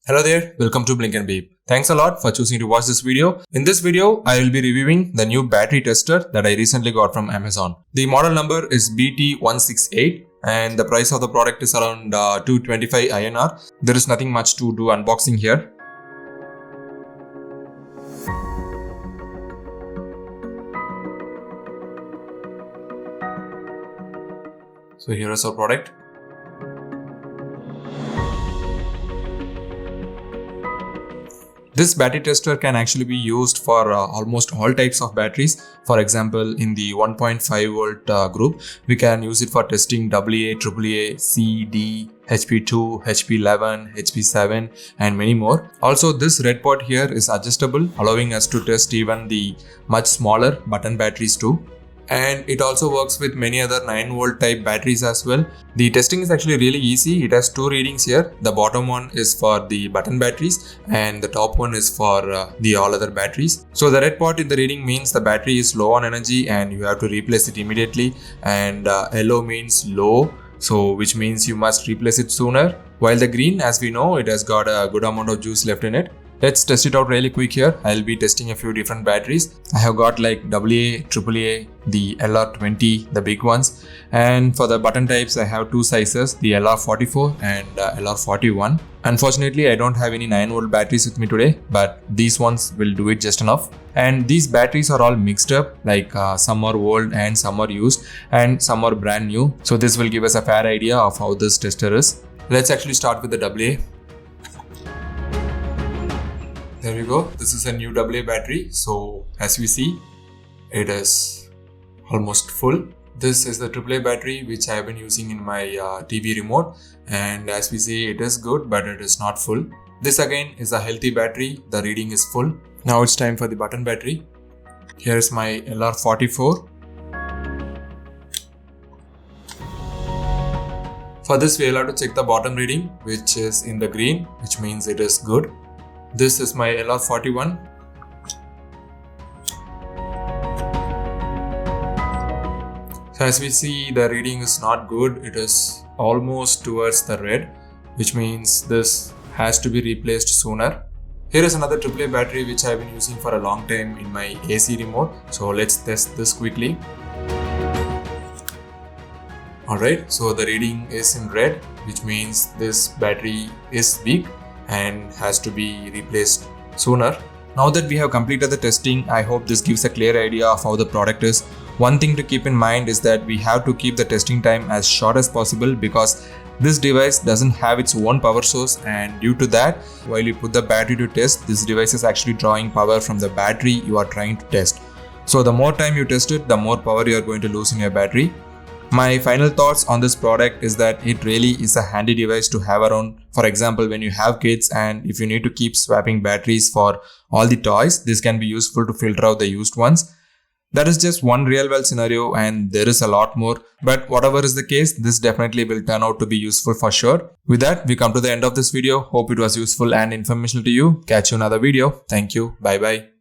Hello there, welcome to Blink and Beep. Thanks a lot for choosing to watch this video. In this video, I will be reviewing the new battery tester that I recently got from Amazon. The model number is BT-168 and the price of the product is around 225 INR. There is nothing much to do unboxing here. So here is our product. This battery tester can actually be used for almost all types of batteries. For example, in the 1.5 volt group, we can use it for testing AA, AAA, C, D, HP2, HP11, HP7 and many more. Also, this red port here is adjustable, allowing us to test even the much smaller button batteries too. And it also works with many other 9 volt type batteries as well. The testing is actually really easy. It has two readings here. The bottom one is for the button batteries and the top one is for the all other batteries. So the red part in the reading means the battery is low on energy and you have to replace it immediately, and yellow means low, so which means you must replace it sooner, while the green, as we know, it has got a good amount of juice left in it. Let's test it out really quick here. I'll be testing a few different batteries. I have got like AA, AAA, the LR20, the big ones. And for the button types, I have two sizes, the LR44 and LR41. Unfortunately, I don't have any 9 volt batteries with me today, but these ones will do it just enough. And these batteries are all mixed up, like some are old and some are used and some are brand new. So this will give us a fair idea of how this tester is. Let's actually start with the AA. There we go. This is a new AA battery. So as we see, it is almost full. This is the AAA battery which I have been using in my TV remote, and as we see, it is good, but it is not full. This again is a healthy battery. The reading is full. Now it's time for the button battery. Here is my LR44. For this, we will have to check the bottom reading, which is in the green, which means it is good. This is my LR41. So as we see, the reading is not good. It is almost towards the red, which means this has to be replaced sooner. Here is another AAA battery which I have been using for a long time in my AC remote. So let's test this quickly. Alright, so the reading is in red, which means this battery is weak and has to be replaced sooner. Now that we have completed the testing, I hope this gives a clear idea of how the product is. One thing to keep in mind is that we have to keep the testing time as short as possible because this device doesn't have its own power source, and due to that, while you put the battery to test, this device is actually drawing power from the battery you are trying to test. So the more time you test it, the more power you are going to lose in your battery. My final thoughts on this product is that it really is a handy device to have around. For example, when you have kids and if you need to keep swapping batteries for all the toys, this can be useful to filter out the used ones. That is just one real world scenario and there is a lot more. But whatever is the case, this definitely will turn out to be useful for sure. With that, we come to the end of this video. Hope it was useful and informational to you. Catch you in another video. Thank you. Bye bye.